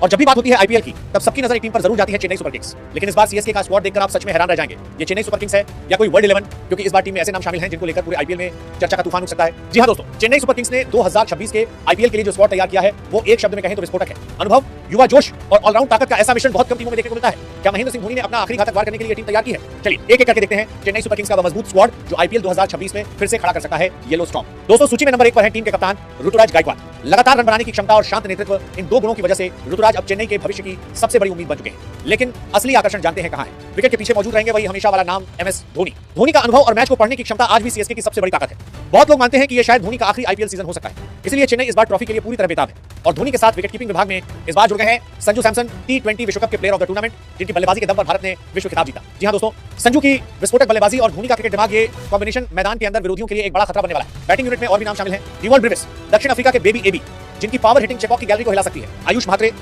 और जब भी बात होती है आईपीएल की, तब सबकी नजर एक टीम पर जरूर जाती है, चेन्नई सुपर किंग्स। लेकिन इस बार सीएसके का स्क्वाड देखकर आप सच में हैरान रह जाएंगे। ये चेन्नई सुपर किंग्स है या कोई वर्ल्ड 11, क्योंकि इस बार टीम में ऐसे नाम शामिल हैं जिनको लेकर पूरे आईपीएल में चर्चा का तूफान उठ सकता है। जी हां दोस्तों, चेन्नई सुपर किंग्स ने 2026 के आईपीएल के लिए जो स्क्वाड तैयार किया है वो एक शब्द में कहें तो विस्फोटक है। अनुभव, युवा जोश और ऑलराउंड ताकत का ऐसा मिश्रण बहुत कम टीमों में देखने को मिलता है। क्या महेंद्र सिंह धोनी ने अपना आखिरी घातक वार करने के लिए टीम तैयार की है? चलिए एक एक करके देखते हैं चेन्नई सुपर किंग्स का मजबूत स्क्वाड जो आईपीएल 2026 में फिर से खड़ा कर सकता है येलो स्टॉर्म। दोस्तों, सूची में नंबर 1 पर है टीम के कप्तान ऋतुराज गायकवाड़। लगातार रन बनाने की क्षमता और शांत नेतृत्व, इन दो गुणों की वजह से ऋतुराज अब चेन्नई के भविष्य की सबसे बड़ी उम्मीद बन चुके हैं। लेकिन असली आकर्षण जानते हैं कहां है? विकेट के पीछे मौजूद रहेंगे वही हमेशा वाला नाम एमएस धोनी। धोनी का अनुभव और मैच को पढ़ने की क्षमता आज भी सीएसके की सबसे बड़ी ताकत है। बहुत लोग मानते हैं कि यह शायद धोनी का आखिरी आईपीएल सीजन हो सकता है, इसलिए चेन्नई इस बार ट्रॉफी के लिए पूरी तरह बेताब है। और धोनी के साथ विकेट कीपिंग विभाग में इस बार जुड़ गए हैं संजू सैमसन, टी20 विश्व कप के प्लेयर ऑफ द टूर्नामेंट, जिनकी बल्लेबाजी के दम पर भारत ने विश्व खिताब जीता। जी हां दोस्तों, संजू की विस्फोटक बल्लेबाजी और धोनी का क्रिकेट दिमाग, ये कॉम्बिनेशन मैदान के अंदर विरोधियों के लिए एक बड़ा खतरा बनने वाला है। बैटिंग यूनिट में और भी नाम शामिल हैं। रिवॉल्ड ब्रिविस, दक्षिण अफ्रीका के बेबी एबी, जिनकी पावर हिटिंग चेपॉक की गैलरी को हिला सकती है। आयुष म्हात्रे,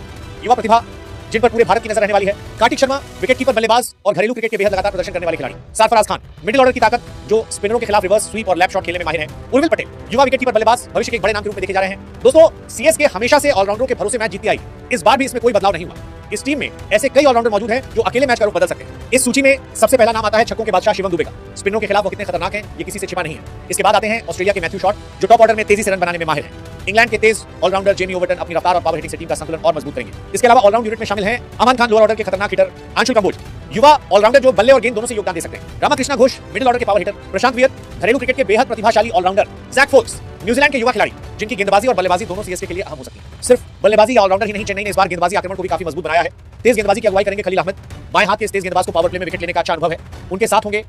युवा प्रतिभा जिन पर पूरे भारत की नजर रहने वाली है। कार्तिक शर्मा, विकेट कीपर बल्लेबाज और घरेलू क्रिकेट के बेहद लगातार प्रदर्शन करने वाले खिलाड़ी। सरफराज खान, मिडिल ऑर्डर की ताकत जो स्पिनरों के खिलाफ रिवर्स स्वीप और लैप शॉट खेलने में माहिर है। उर्विल पटेल, युवा विकेट कीपर बल्लेबाज, भविष्य के एक बड़े नाम के रूप में देखे जा रहे हैं। दोस्तों, सीएसके हमेशा से ऑलराउंडरों के भरोसे मैच जीतती आई, इस बार भी इसमें कोई बदलाव नहीं हुआ। इस टीम में ऐसे कई ऑलराउंडर मौजूद हैं जो अकेले मैच का रुख बदल सकते हैं। इस सूची में सबसे पहला नाम आता है छक्कों के बादशाह शिवम दुबे का। स्पिनरों के खिलाफ वो कितने खतरनाक हैं ये किसी से छिपा नहीं है। इसके बाद आते हैं ऑस्ट्रेलिया के मैथ्यू शॉट, जो टॉप ऑर्डर में तेजी से रन बनाने में माहिर है। इंग्लैंड के तेज ऑलराउंडर जेमी ओवर्टन अपनी रफ्तार और पावर हिटिंग से टीम का संतुलन और मजबूत करेंगे। इसके अलावा ऑलराउंड यूनिट में शामिल हैं अमान खान, लोअर ऑर्डर के खतरनाक हिटर, अंशुल कंबोज, युवा ऑलराउंडर जो बल्ले और गेंद दोनों से योगदान दे सकते हैं। रामाकृष्णा घोष, मिडिल ऑर्डर के पावर हिटर, प्रशांत वियर, घरेलू क्रिकेट के बेहद प्रतिभाशाली ऑलराउंडर, जैक फोक्स, न्यूजीलैंड के युवा खिलाड़ी, जिनकी गेंदबाजी और बल्लेबाजी दोनों सीएसके के लिए अहम हो सकती है। सिर्फ बल्लेबाजी या ऑलराउंडर ही नहीं, चेन्नई ने इस बार गेंदबाजी आक्रमण को भी काफी मजबूत बनाया है। तेज गेंदबाजी की अगुवाई करेंगे खलील अहमद, बाएं हाथ के इस तेज गेंदबाज को पावर प्ले में विकेट लेने का अच्छा अनुभव है। उनके साथ होंगे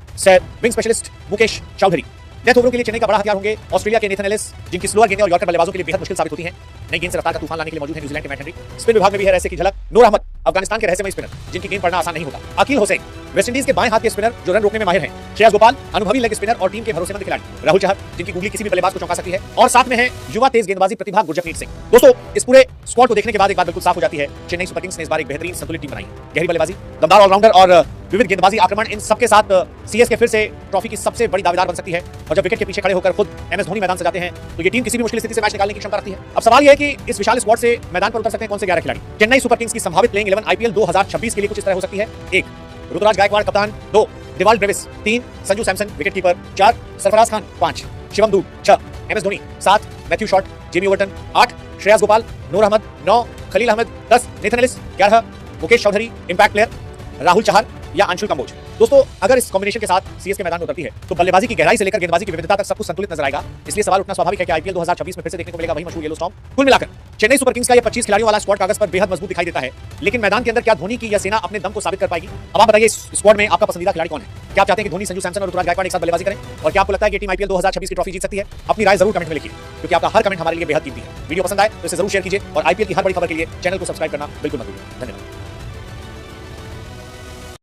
wing specialist Mukesh Chaudhary. Death ओवरों के लिए चेन्नई का बड़ा हथियार होंगे ऑस्ट्रेलिया के नेथन एलिस, जिनकी स्लोअर गेंदें और यॉर्कर बल्लेबाजों के लिए बेहद मुश्किल साबित होती हैं। नई गेंद से रफ्तार का तूफान लाने के लिए मौजूद है न्यूजीलैंड के मैट हेनरी। स्पिन विभाग में भी है ऐसे की झलक नूर अहमद, अफगानिस्तान के रहस्यमय स्पिनर, जिनकी गेंद पढ़ना आसान नहीं होता। अकील हुसैन, वेस्टइंडीज के बाएं हाथ के स्पिनर जो रन रोकने में माहिर हैं। श्रेयस गोपाल, अनुभवी लेग स्पिनर और टीम के भरोसेमंद खिलाड़ी। राहुल चहर, जिनकी गुगली किसी भी बल्लेबाज को चौंका सकती है। और साथ में है युवा तेज गेंदबाजी प्रतिभा गुरजपनीत सिंह। दोस्तों, इस पूरे स्क्वाड को देखने के बाद एक बात बिल्कुल साफ हो जाती है, चेन्नई सुपर किंग्स ने इस बार एक बेहतरीन संतुलित टीम बनाई है। गहरी बल्लेबाजी, दमदार ऑलराउंडर और विविध गेंदबाजी आक्रमण, इन सबके साथ सीएसके फिर से ट्रॉफी की सबसे बड़ी दावेदार बन सकती है। और जब विकेट के पीछे खड़े होकर खुद एमएस धोनी मैदान सजाते हैं तो ये टीम किसी भी मुश्किल स्थिति से मैच निकालने की क्षमता रखती है। अब सवाल यह है कि इस विशाल स्क्वाड से मैदान पर उतर सकते हैं कौन से 11 खिलाड़ी। चेन्नई सुपर किंग्स की संभावित प्लेइंग 11 आईपीएल 2026 के लिए कुछ इस तरह हो सकती है। 1 ऋतुराज गायकवाड़ कप्तान, 2 Dewald Brevis, 3 Sanju Samson wicketkeeper, 4 Sarfaraz Khan, 5 Shivam Dube, 6 MS Dhoni, 7 Matthew Short, Jamie Overton, 8 Shreyas Gopal, Noor Ahmad, 9 Khaleel Ahmed, 10 Nathan Ellis, 11 Mukesh Choudhary impact player, Rahul Chahar या अंशुल कंबोज। दोस्तों, अगर इस कॉम्बिनेशन के साथ सीएसके मैदान में उतरती है तो बल्लेबाजी की गहराई से लेकर गेंदबाजी की विविधता तक सब कुछ संतुलित नजर आएगा। इसलिए सवाल उठना स्वाभाविक है कि आईपीएल 2026 में फिर से देखने को मिलेगा वही मशहूर येलो स्टॉर्म। कुल मिलाकर चेन्नई सुपर किंग्स का ये 25 खिलाड़ियों वाला स्क्वाड कागज पर बेहद मजबूत दिखाई देता है, लेकिन मैदान के अंदर क्या धोनी की यह सेना अपने दम को साबित कर पाएगी? अब आप बताइए, इस स्क्वाड में आपका पसंदीदा खिलाड़ी कौन है? क्या आप चाहते हैं कि धोनी, संजू सैमसन और ऋतुराज गायकवाड़ एक साथ बल्लेबाजी करें? और क्या आपको लगता है कि टीम आईपीएल 2026 की ट्रॉफी जीत सकती है? अपनी राय जरूर कमेंट में लिखिए, क्योंकि आपका हर कमेंट हमारे लिए बेहद कीमती है। वीडियो पसंद आए तो इसे जरूर शेयर कीजिए और आईपीएल की हर बड़ी खबर के लिए चैनल को सब्सक्राइब करना बिल्कुल मत भूलिए। धन्यवाद।